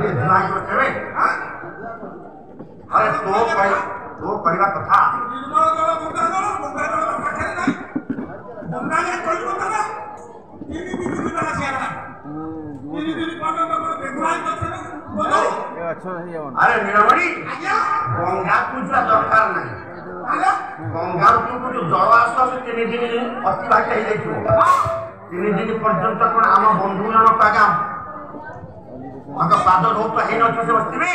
ये धुआं को चले अरे तो परिवार कथा अरे नीलमणि गंगा पूजा दरकार नहीं गंगा जो जल आस 3 दिन अतिबाहित हो 3 दिन पर्यंत कौन आम बंधु जनक आगे पाद रोग तो है से बसवे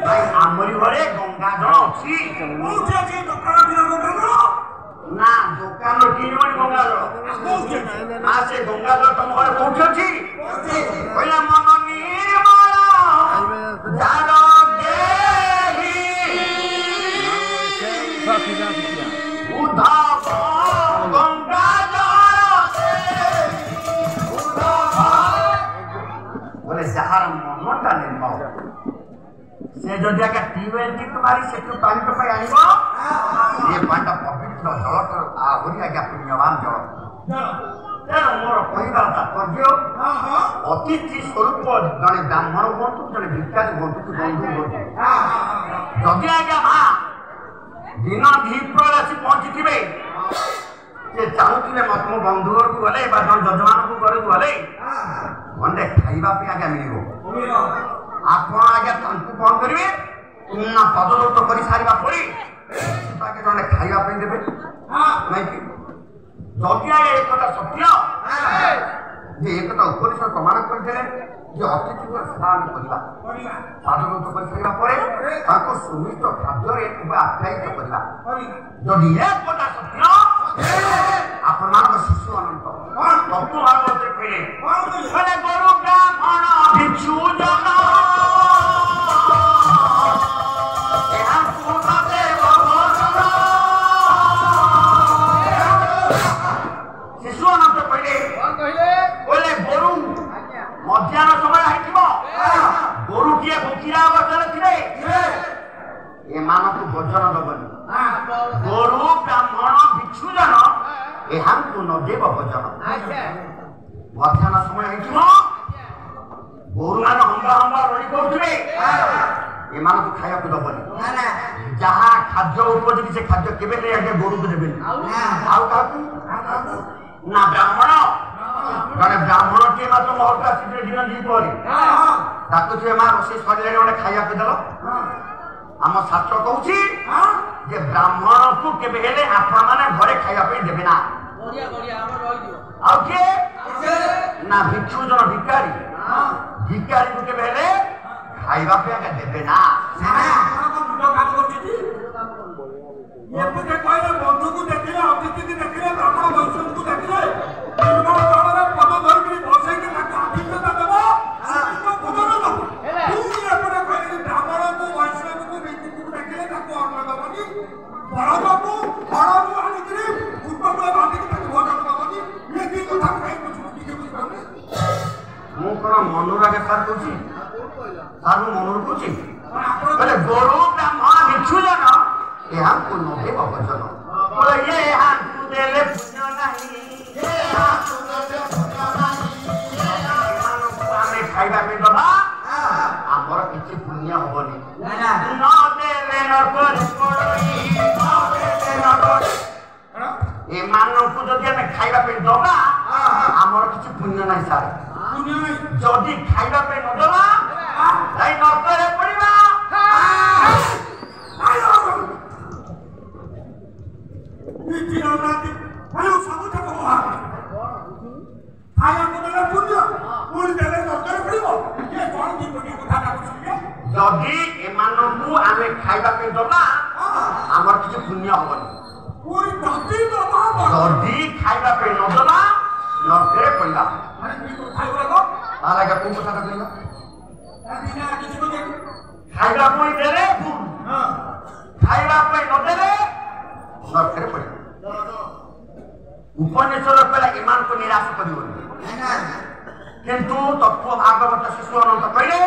भाई आमरी घरे गंगा जल अच्छी ना दुकान किनबनी गंगा जल से गंगा जल तुम घर कौन अच्छी कहला मन निर्मल जार गंगा बोले जहार मनटा निर्मल से जदि आगे ट्यूबवेल टी मारी से पानी तो पाई आनिब ये पानी पवित्र जल आहरी आज्ञा पुण्यवान जल तेणु मोर कहबार तात्पर्य अतिथि स्वरूप जड़े ब्राह्मण हूँ जड़े भिक्षारी हूँ कि बंधु हूँ जदि आज्ञा माँ दिन द्विप्रहर आसी पहुंची थे से चाहूले मो बंधु घर को गले जजमान को घर को गले खंडे खाइबा आज्ञा मिल आप आज्ञा कौन करेंगे ना पदलोप कर सारा पर जड़े खाइबा देवे नहीं जदि आज्ञा एक सत्य जे एक उपनिषद प्रमाण करते अतिथि सेवा करवा पदलोप कर सारा सुनिष्ठ खाद्य आप्यायित करवा जदि एक सत्य आपण शिशु अनंत तत्व भागवत कहले गुरु ब्राह्मण भिक्षु जन शिशु अनंत कहले गुरु मध्याह्न समय गोरु किए भूखिरा अवस्था थे एमानकु भोजन दबनी गोरु ब्राह्मण भिक्षु जन यहाँ न देव भोजन मध्याह्न समय गोरु मान हंगा हंगा रही करुवे एमान खाया दबनी जहाँ खाद्य उपयोगी से खाद्य केवे नहीं आगे गोरु को देवे ना ब्राह्मण जड़े ब्राह्मण टे मात्र महत्व आसी दिन दीपर रोषे सर गोटे खाया देल आम शास्त्र कहूँ जे ब्राह्मण को केवे आपण मैंने घरे खाया देवे ना ना भिक्षु जन भिकारी भिकारी को केवे खाइबा देवे ना बंधु को देखिले अतिथि की देखिले ब्राह्मण वैश्य को देखिले मनोरागे सार कहूँ सार मनोर कहूँ गोरु ब्राह्मण भिक्षु जन यहाँ को नदेव भोजन बोले ये यहाँ को देले पुण्य नहीं खाइबा पे दबा आमर किसी पुण्य हबनी न देले नरकर एमानकु जदि आमे खाइबा पे दबा आमर किसी पुण्य नहीं सार जदि खाइबा पे न दबा ताई नरकरे पड़िबा जदि एमानकु आमे खाइबा पे दबा आमर किसी पुण्य हबनी जदि खाइबा पे न दबा नरकरे पड़िबा आगे कौन कथा कहला खाइबा कोई देले खाइबा कोई न देले नरकरे पड़िबा उपनिषद कहला ईमान को निराश करिवनी किंतु तत्व भागवत शिशु अनंत कहले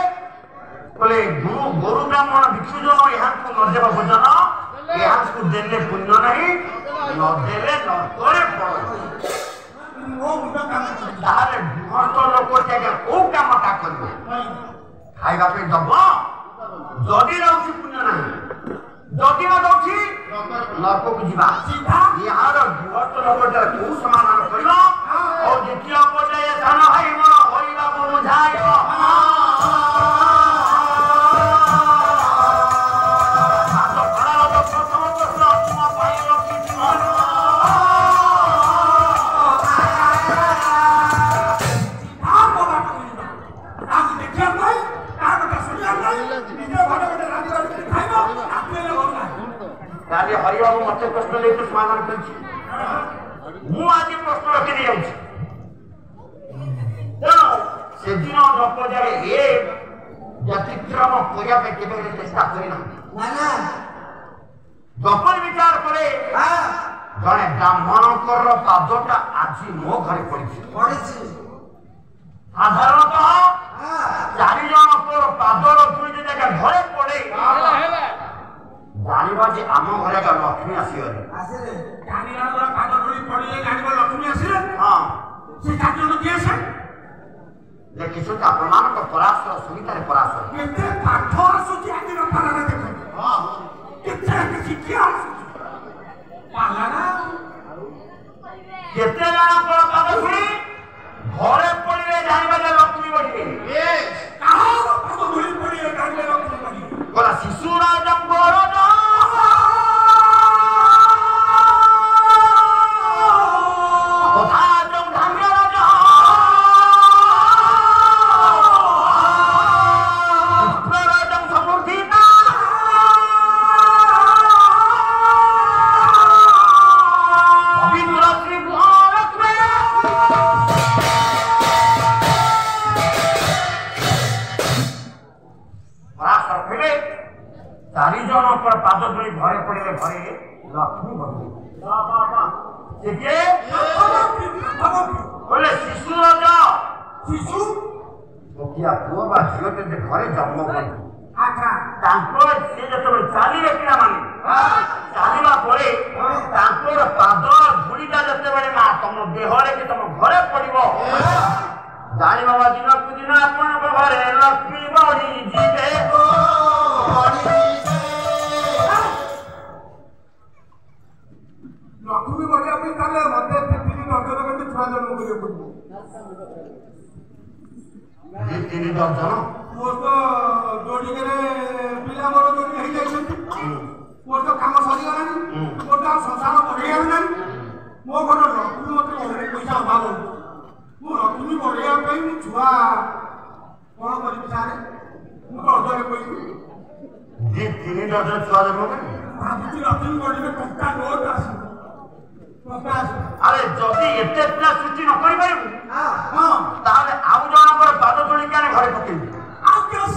बोले गोरु ब्राह्मण भिक्षु जन यहाँ को नदेव भोजन यहाँ को देले पुण्य नहीं न देले नरकरे पड़िबा तारे भक्त लोक को कमटा कर ଖାଇବା ପାଇଁ ଦବ ଯଦି ରହୁଛି ପୁଣ୍ୟ ନାହିଁ ଯଦି ନ ଦଉଛି ନରକକୁ ଯିବା ଏହାର ଗୃହସ୍ଥ ଲୋକଟା କୋଉ ସମାଧାନ କରିବ ଆଉ ଦ୍ୱିତୀୟ ପର୍ଯ୍ୟାୟ ସାନ ଭାଇ ମୋର ହରିବାକୁ ବୁଝାଇବ हरिबाबू मत प्रश्न लेकर समाधान कर आज प्रश्न रखी से दिन नपजारे ए व्यतिक्रम करने चेष्टा करना गपन विचार करे जड़े ब्राह्मणकर पादटा आज मो घर पड़ी साधारणतः 4 जनकर पादर दुई जगह घरे पड़े जानिबा जे आम घरे का लक्ष्मी आसीगले आसीले जानिला तोरा पाद धोई पड़िले जानिबा लक्ष्मी आसीले हां से काजन किए से देखिसो ता प्रमाण को पराशर सुनितारे पराशर केते पाठ आसुची आदि रफारा देखो हां केते शिक्षा पालाना केते जाना पर पाद धोई घरे पड़िले जानिबा जे लक्ष्मी बढ़िले यस काहा पाद धोई पड़िले जानिबा लक्ष्मी बढ़िले बोला शिशुरा जंगोरो घरे पड़े घरे लक्ष्मी बंधु बोले शिशु शिशु गोटिया पुओ बा झील घरे जन्म कर चली पिला मान चलवा पाद धूलीटा जिते माँ तुम देहरे कि तुम घरे पड़ो जानी बाबा दिन को दिन आपण घरे लक्ष्मी बढ़ी जीवे लक्ष्मी बढ़िया ताले मत 3 दर्जन के छुआ जन्म करिए पड़ो 3 दर्जन मोर तो जोड़ी करे पिला मोर जोड़ी हे जाय मोर तो काम सरी गलानी मोर तो संसार बढ़िया नहीं मो घर लक्ष्मी मत पैसा अभाव मो लक्ष्मी बढ़िया पे छुआ कौन करी सारे मो दर्जन पैसा 3 दर्जन छुआ जन्म करी भाबुची लक्ष्मी बढ़िया टंका नोट आसी अरे जदि एते पिला सृष्टि न करि पारिबु हां ताले आउ जनकर पाद तोली काने घरे पकेबि आउ केस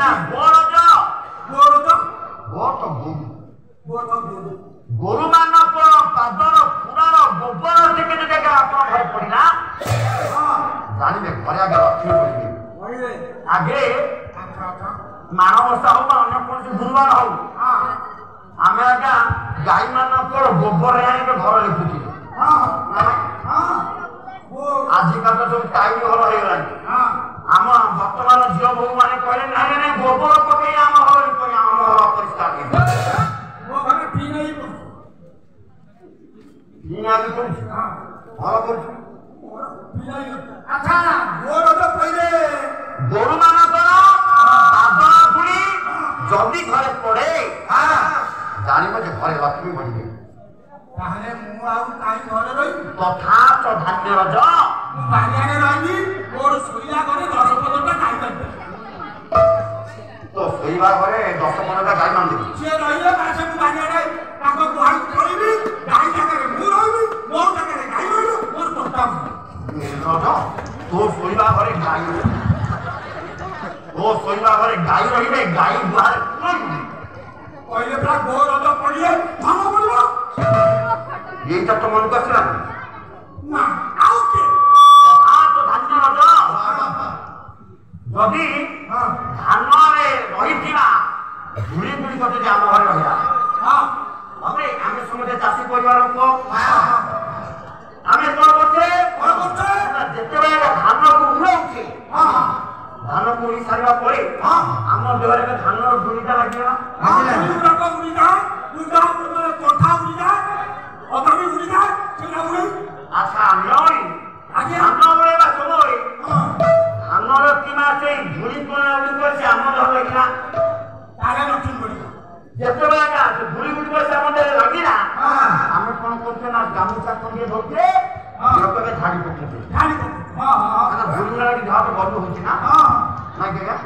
ना बोरज गोरु मानकर पादर पुराण गोबर टिके टिके आपन घरे पड़िला जानिबे घरे आगे लक्ष्मी पड़िबे आगे मानवसा हो अन्य कोन गुरुवार हो आमे आगा गाई मानकर गोबर रे घर लिखुची आजिकल तो सब टाइम घर हो गलानी आम वर्तमान झील बहु माने कहले नहीं नहीं गोबर पके आम घर लिखो आम घर परिष्कार के वो घर पी नहीं पीना भी कर घर कर अच्छा गोर तो पहिले गोरु मानकर पादर पुरी जल्दी घरे पड़े जानिबो जे घरे लक्ष्मी बढ़िबे ताहले मु आउ काई घरे रही तथा तो धान्य रज मु बारियाने रही मोर सोइला घरे 10-15टा गाई करबे तो सोइबा घरे 10-15टा गाई मान देबी से रहिले मासे मु बारियाने ताको गुहाल पड़िबी गाई जाके मु रही मोर जाके गाई रही मोर तोटा रज तो सोइबा घरे गाई रहिबे गाई गुहाल पड़िबी पहले पूरा गोर रज पड़िए भाव बोलबो ये तो मन को असला ना आउ के तो धान्य रज जदी धान रे रहिथिबा धुली धुली कते जे हम घरे रहिया हां हमें आमे समझे चासी परिवार को आमे कोन करते जेते बेले धान को उड़ौछे हां धान को ई सारी ପରେ ଆମ ଦେହରେ ଏବେ ଧାନର ଧୂଳିଟା ଲାଗିଗଲା। ଆଚ୍ଛା ଧାନ ଉଡ଼େଇବା ସମୟରେ ଧାନର କିମ୍ବା ସେଇ ଧୂଳି କଣା ଗୁଡ଼ିକ ସେ ଆମ ଦେହ ଲାଗିଲା ଯେତେବେଳେ ସେ ଧୂଳି ଗୁଡ଼ିକ ସେ ଆମ ଦେହରେ ଲାଗିଲା ଆମେ କଣ କରୁଛେ ନା ଗାମୁଛା ଖଣ୍ଡିଏ ଧରୁଛେ ଲୋକକେ ଝାଡ଼ି ପକଉଛେ ଧୂଳି ଗୁଡ଼ାକ ଦେହ ଗରମ ହଉଛି ନା ନାଇଁ ଆଜ୍ଞା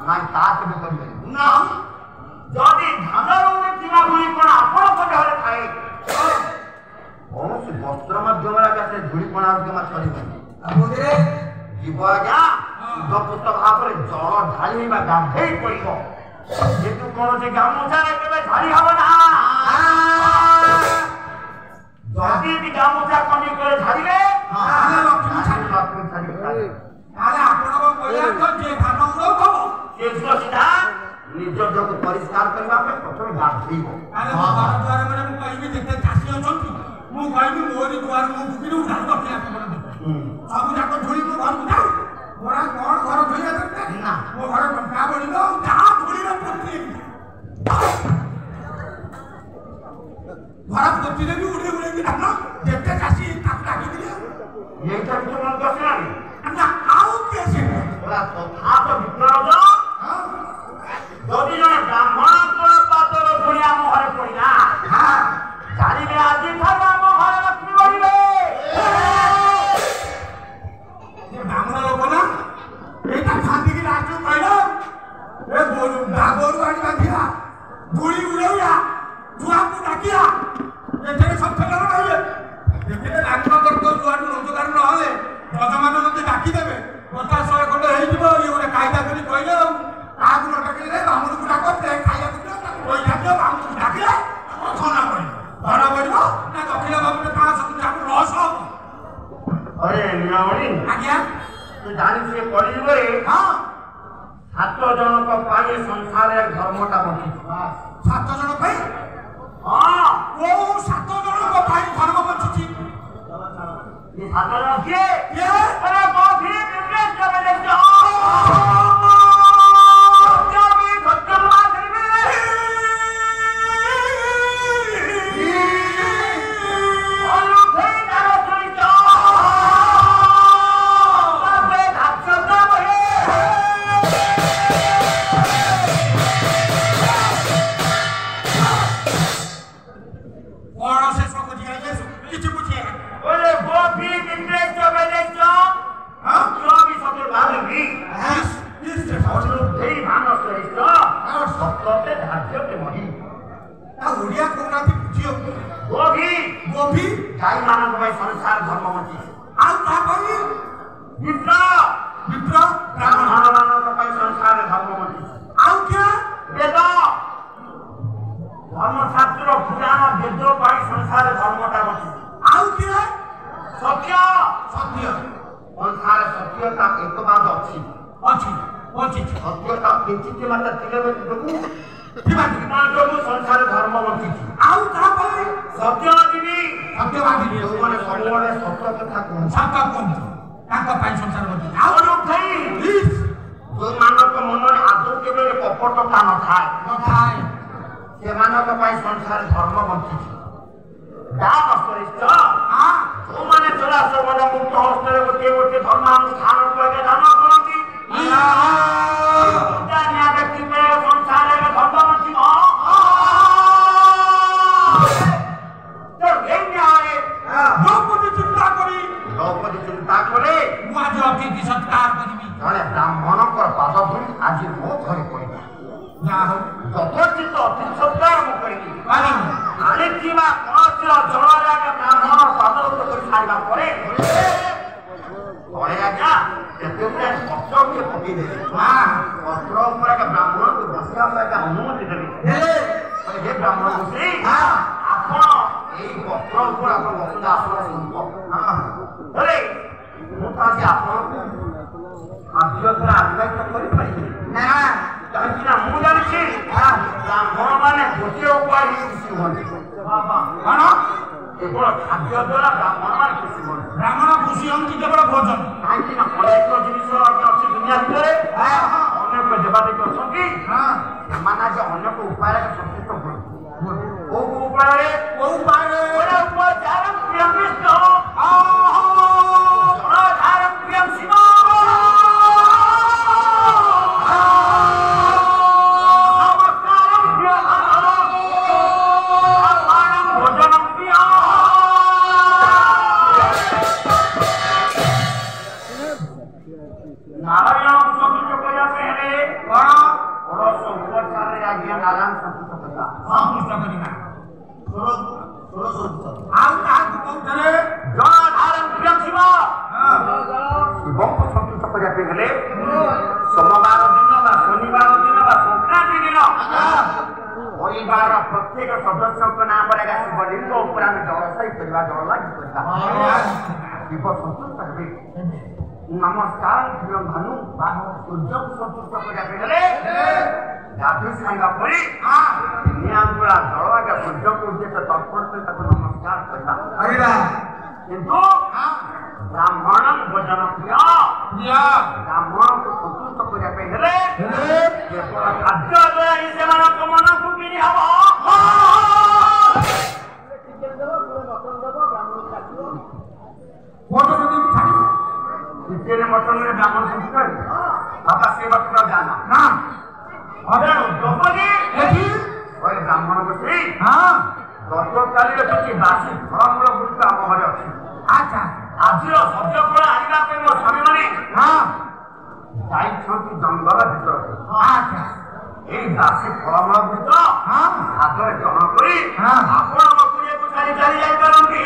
ନାଇଁ ତା କେବେ କରିବେ ନା ଯଦି ଧାନର ଉଡ଼ୁଥିବା ଧୂଳି କଣା ଆପଣଙ୍କ ଦେହରେ ଥାଏ କୌଣସି ବସ୍ତ୍ର ମାଧ୍ୟମରେ ସେ ଧୂଳି କଣା ଜମା ଛଡ଼ିବନି ଯିବ ଆଜ୍ଞା ଶୁଦ୍ଧପୁଷ୍ଟ ଭାବରେ ଜଳ ଢାଳି ବା ଗାଧେଇ ପଡ଼ିବ କିନ୍ତୁ କୌଣସି ଗାମୁଛାରେ କେବେ ଝାଡ଼ି ହବ ନା ଯଦି ବି ଗାମୁଛା କଣ୍ଡି করে ঝাড়িবে ସିଧା ନିଜ ଦେହକୁ ପରିଷ୍କାର କରିବା ପାଇଁ ପ୍ରଥମେ ଗାଧେଇବ ମୁଁ କହିବି ମୋରି ଦୁଆର ମୁଁ ବୁକିରୁ ଉଠାଇ ରଖିଲା ସବୁ ଯାକ ଧୂଳି ମୋ ଘରକୁ ଯାଉ ମୋର କଣ ଘର ଧୋଇବା ଦରକାର ନା ମୋ ଘର ଟଙ୍କା ବଳିବ ଯାହା ଧୂଳିର ପୋତି ଘର ପୋତିରେ ବି ଉଡେଇ ଉଡେଇକି ଧାନ ଯେତେ ଚାଷୀ ତାକୁ ଡାକିଥିଲେ ଏଇଟା କିଛି ମନ ଦର୍ଶନାନି ନା ଆଉ କିଏ ସେ ତଥାତ ବିପ୍ଳବ ଯଦି ଜଣେ ବ୍ରାହ୍ମଣଙ୍କର ପାଦର ଧୂଳି ଆମ ଘରେ ପଡ଼ିଲା ଜାଣିବେ ଆଜି ଠାରୁ ଆମ ଘରେ ଲକ୍ଷ୍ମୀ ବଢ଼ିବେ ବ୍ରାହ୍ମଣ ଲୋକ ନା ଏଇଟା ଖାନ୍ଦିକି ରାଜୁ କହିଲ ଏ ଗୋରୁ ଆଣି ବାନ୍ଧିବା ଧୂଳି ଉଡ଼େଇବା ଛୁଆକୁ ଡାକିବା ଏଠାରେ ସଫେଦର ରହିବେ ଦେଖିଲେ ବ୍ରାହ୍ମଣଙ୍କର ତ ଛୁଆଠୁ ରୋଜଗାର ନହେଲେ ଯଜମାନ ଯଦି ଡାକିଦେବେ 50-100 ଖଣ୍ଡେ ହେଇଯିବ ଇଏ ଗୋଟେ କାଇଦା କରି କହିଲେ ଆଉ କାହାକୁ ନ ଡାକିଲେ ବ୍ରାହ୍ମଣକୁ ଡାକତେ ଖାଇବାକୁ ଦିଅ ତାକୁ ପଇସା ଦିଅ ବ୍ରାହ୍ମଣକୁ ଡାକିଲେ ଥଣ୍ଡା ପଡ଼ିବ ଧରା ପଡ଼ିବ ନା ଦକ୍ଷିଣ ବାବୁରେ 500 ଯାକୁ ଲସ୍ ହବ अरे नियामणी आज्ञा तू जानी से पढ़िबे हां 7 जनक पाए संसार धर्मटा बंची 7 जन पाए हां ओ 7 जनक पाए धर्म बंची ये 7 जन के ये अरे बहुत ही दिव्य चले जाओ नारायण संतुष्ट करिया पहले कौन ओरस उपचार रे आज्ञा नारायण संतुष्ट करिया संतुष्ट करिना सोरो सोरो संतुष्ट आउ काहा कहतले जन धारण प्रिय शिव शिव को संतुष्ट करिया पहले सोमवार दिन बा शनिवार दिन बा संक्रांति दिन परिवार प्रत्येक सदस्य को नाम पर शिवलिंग ऊपर आम जलसाई करवा जल लागी करवा शिव संतुष्ट हेबे नमस्कार प्रिय भानु सूर्य को संतुष्ट करिया पहले गाधी खाइबा परी नियांगुला जल आगे सूर्य को उद्देश्य तर्पण कर ताको नमस्कार करबा करिबा किंतु ब्राह्मण भोजन प्रिय ब्राह्मण को संतुष्ट करिया पहले केवल खाद्य द्वारा ही सेमान को मन को किनी हबो मटन दी छाड़ी इतने मटन में ब्राह्मण संतुष्ट है बाबा सेवा कर जाना ना अरे द्रौपदी एठी ओए ब्राह्मण को सही हां गतकाली रे किछि बासी फलमूल गुड हम घरे अछि अच्छा आजिर सत्य फल आनिबा पे मो स्वामी माने हां जाई छोटी जंगल भीतर अच्छा এই দাসী ফলমূল গুড हां হাতরে গ্রহণ করি हां আপন মকুড়িয়ে কো চালি চালি যাই পারନ୍ତି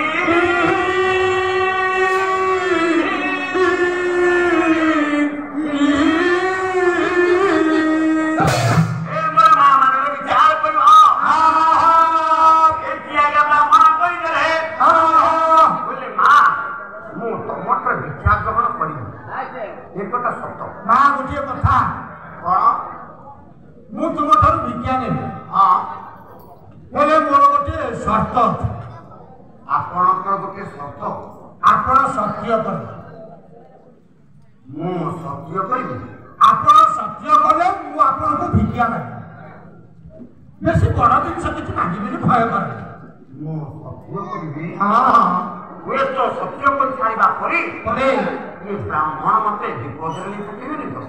ब्राह्मण मते विपदरे नहीं तो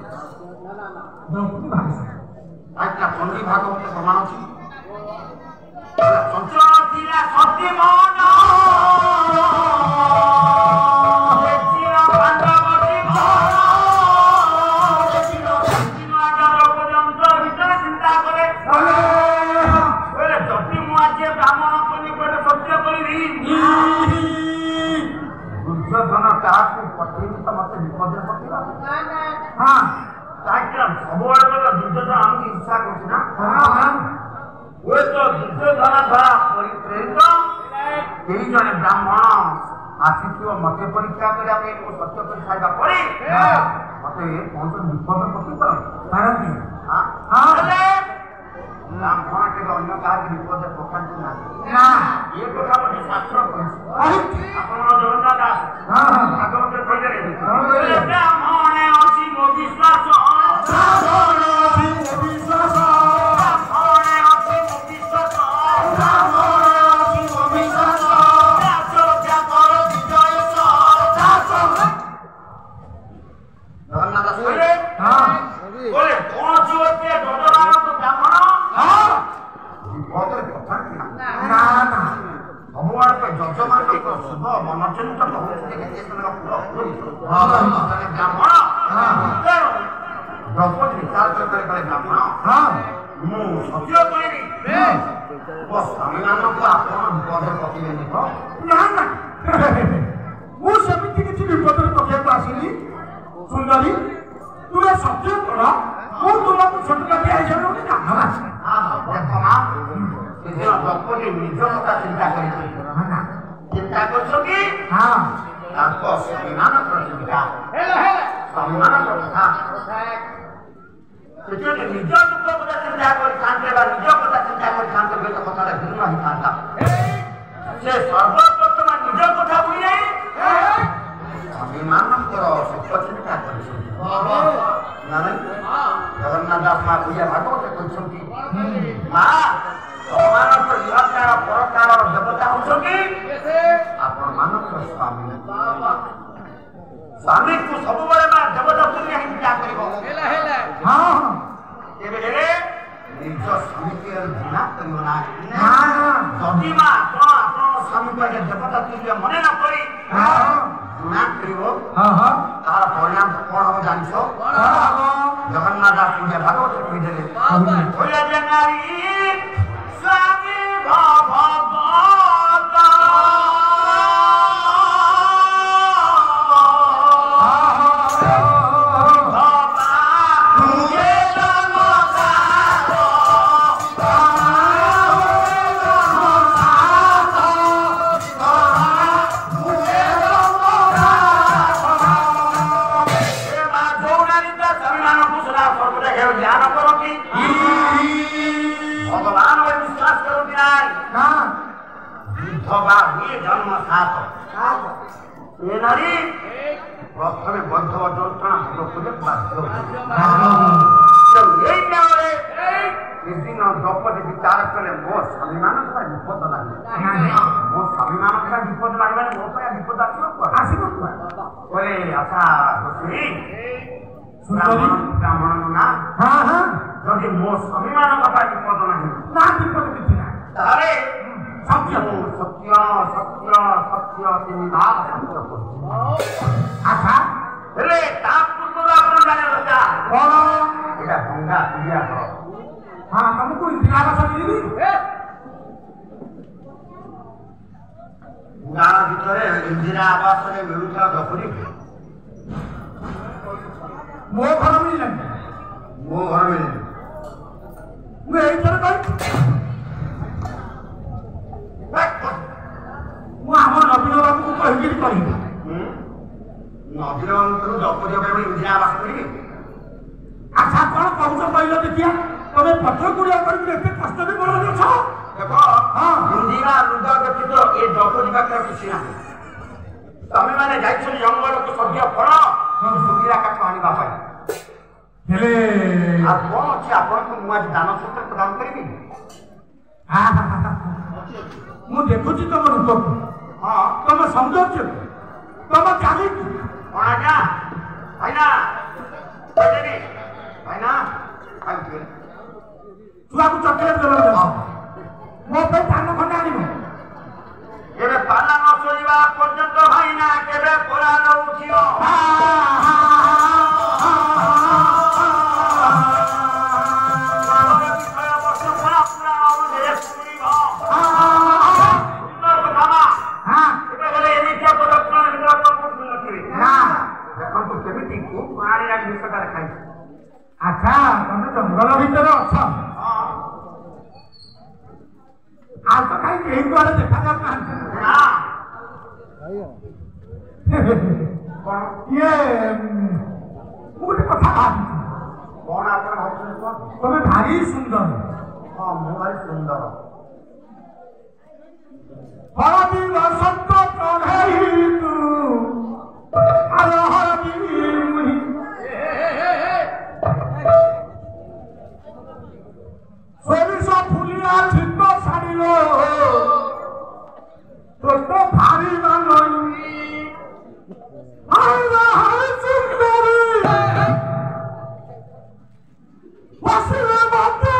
अच्छा पंडी भागवत प्रमाण अछि संचरण थिला सत्य मन जेचिरा पांडवती मन जेचिरा पंचमागर पर्यंत भीतर चिंता करे बोले जति मुआजे ब्राह्मण को निकट सत्य करिबी दुर्योधन काकू पठेई त मते विपदरे पठेला ना ना हां ताकि सबोळे बोले दुर्योधन हमके इच्छा करछि ना हां वो तो दुर्योधन द्वारा परिप्रेरित केही जने ब्राह्मण आसिथिव मते परीक्षा करिया पे को सत्य कर खाइबा पड़ी मते कोन विपद पति पारंती हां हां ब्राह्मण के अन्य का विपद पकांत ना ना ये कथा मते शास्त्र कहछि आपण जगन्नाथ दास हां भागवत कहले ब्राह्मण अछि मो विश्वास ब्राह्मण अछि मो विश्वास ब्राह्मण अछि मो विश्वास ब्राह्मण अछि मो विश्वास राजो क्या कर विजय राजो जगन्नाथ दास कहले हां बोले कौन जोते ददराम को ब्राह्मण हां विपद कथा ना ना भगवान पे जजमान को शुभ मनचिंत बहुत के समय ब्राह्मण द्रौपदी विचार करे ब्राह्मण हां मु सत्य कहिनी वो स्वामीमान को आपण विपद पकिबेनी को ना ना मु समिति किछि विपद पकिया को आसीली सुंदरी तू सत्य करा मु तुमको छटका दिया जरूर ना हां देखो मां ये द्रौपदी निज कथा चिंता करी चिंता करछो कि हां आपको स्वामीमान प्रतिष्ठा हेला हेला स्वामीमान प्रतिष्ठा सेजो निज दुख कथा चिंता करी शांति बा निज कथा चिंता करी शांति बेत कथा भिन्न ही थाता से सर्वप्रथम निज कथा बुझी नहीं स्वामीमान को सुख चिंता करछो बाबा ना जगन्नाथ दास मा पूजा भागवत कहछंती मां समानक इहकार परकार देवता होछकी आपण मानक स्वामी स्वामी को सब बळे मा देवता पुण्य हिंसा करिवो हेला हेला हां एबे हेले निज स्वामी के घृणा करिवो ना हां जदी मा आपण स्वामी के देवता तुल्य मने न करी हां घृणा करिवो हां हां तार परिणाम कोन জানছ জগন্নাথ দাস পূজা ভাগবত কইদেলে বলে যে নারী স্বামী ভবতা প্রথমে বদ্ধ যন্ত্রণা করে বাধ্য এই কারণে বিভিন্ন দ্রৌপদী বিচার কলে ମୋ ସ୍ୱାଭିମାନ ପାଇଁ ବିପଦ ଲାଗିବ ମୋ ସ୍ୱାଭିମାନ ପାଇଁ ବିପଦ ଲାଗିବାନି ମୋ ପାଇଁ ବିପଦ ଆସିବ କହିଲେ ଆଚ୍ଛା ବ୍ରାହ୍ମଣ ନା ଯଦି ମୋ ସ୍ୱାଭିମାନଙ୍କ ପାଇଁ ବିପଦ ନାହିଁ ନା ବିପଦ କିଛି ନାହିଁ ତାହେଲେ ସତ୍ୟ ସତ୍ୟ ସତ୍ୟ ସତ୍ୟ ତିନି ଭାଗ ସତ୍ୟ କରୁଛି ଆଚ୍ଛା ହେଲେ ତା ପୂର୍ବରୁ ଆପଣ ଜାଣିବା କଣ ଏଇଟା ଭଙ୍ଗା ପିଡ଼ିଆ ଘର ହଁ ତମକୁ ଇନ୍ଦିରା ଆବାସ ମିଳିନି ଗାଁ ଭିତରେ ଇନ୍ଦିରା ଆବାସରେ ମିଳୁଥିବା ଦଖଲି ମୋ ଘର ମିଳିଲାନି ମୋ ଘର ମିଳିନି ମୁଁ ଏଇଥର କହିବି ମୁଁ ଆମ ନବୀନ ବାବୁକୁ କହିକିରି କହିବି ନବୀନ ବାବୁଙ୍କୁ ଦୌପଦୀ ପାଇଁ ଇନ୍ଦିରା ଆବାସ କରିବି ଆଚ୍ଛା କଣ କହୁଛ କହିଲ ଦେଖିଆ ତମେ ପତ୍ର କୁଡ଼ିଆ କରିକି ଏତେ କଷ୍ଟ ବି ବଳ ଅଛ ଦେଖ ଇନ୍ଦିରା ଲୁଗା ବ୍ୟତୀତ ଏ ଦୌପଦୀ ପାଖରେ କିଛି ନାହିଁ ତମେ ମାନେ ଯାଇଛନ୍ତି ଜଙ୍ଗଲକୁ ସଦ୍ୟ ଫଳ ଶୁଖିଲା କାଠ ଆଣିବା ପାଇଁ ହେଲେ ଆଉ କଣ ଅଛି ଆପଣଙ୍କୁ ମୁଁ ଆଜି ଦାନ ସୂତ୍ର ପ୍ରଦାନ କରିବି ମୁଁ ଦେଖୁଛି ତମ ରୂପକୁ ହଁ ତମ ସୌନ୍ଦର୍ଯ୍ୟ ତମ ଚାଲିକୁ କଣ ଆଜ୍ଞା ଭାଇନା କହିଦେବି ଭାଇନା ଛୁଆକୁ ଚକଲେଟ ଦେବ ମୋ ପାଇଁ ଧାନ ଖଣ୍ଡେ ଆଣିବ ଏବେ ପାଲା ନ ଶୋଇବା ପର୍ଯ୍ୟନ୍ତ ଭାଇନା କେବେ ପୋରା ନଉଥିବ ଆଚ୍ଛା ତମେ ଜଙ୍ଗଲ ଭିତରେ ଅଛ ଆଉ ତ କାହିଁ କେହି କୁଆଡେ ଦେଖାଯାଉନାହାନ୍ତି ଇଏ ମୁଁ ଗୋଟେ କଥା ଭାବିଛି କଣ ଆପଣ ଭାବୁଛନ୍ତି ତମେ ଭାରି ସୁନ୍ଦର ହଁ ମୁଁ ଭାରି ସୁନ୍ଦର ହଳଦୀ ବସନ୍ତ ଚଢ଼େଇ ତୁ ଆଲୋ ହଳଦୀ ମୁହିଁ সরিষ ফুলিয়া ছিন্ন ছাড়িল তোর তো ভারী নয় বসিলে মতে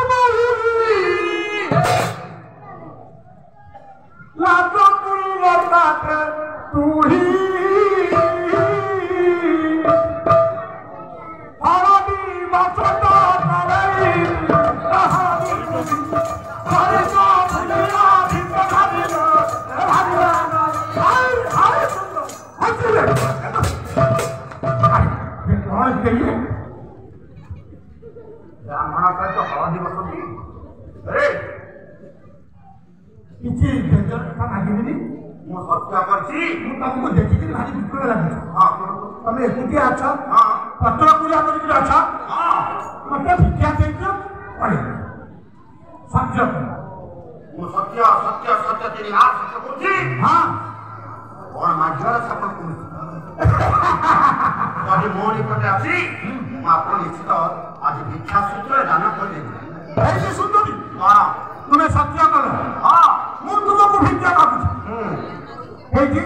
লাভ করিল তাকে তুহি হলদি বসন্ত ବ୍ରାହ୍ମଣ ସହିତ ହଳଦୀ ବସନ୍ତି କିଛି ବ୍ୟଞ୍ଜନ କଥା ମାଗିବିନି ମୁଁ ସତ୍ୟ କରିଛି ମୁଁ ତମକୁ ଦେଖିକି ଭାରି ବିକଳ ଲାଗୁଛି ତମେ ଏକୁଟିଆ ଅଛ ପତ୍ର ପୂଜା କରିକି ଅଛ ମତେ ଭିକ୍ଷା ଦେଇଛ ସତ୍ୟ ମୁଁ ସତ୍ୟ ସତ୍ୟ ସତ୍ୟ ତିନି ମାସ ସତ୍ୟ କରୁଛି କଣ ମାଗିବାର ସଫଳ କରୁଛି ଯଦି ମୋ ନିକଟରେ ଅଛି ମୁଁ ଆପଣ ନିଶ୍ଚିତ ଆଜି ଭିକ୍ଷା ସୂତ୍ରରେ ଦାନ କରିଦେବି ଏଇଠି ସୁନ୍ଦରୀ ତୁମେ ସତ୍ୟ କର ମୁଁ ତୁମକୁ ଭିକ୍ଷା ମାଗୁଛି ହେଇଛି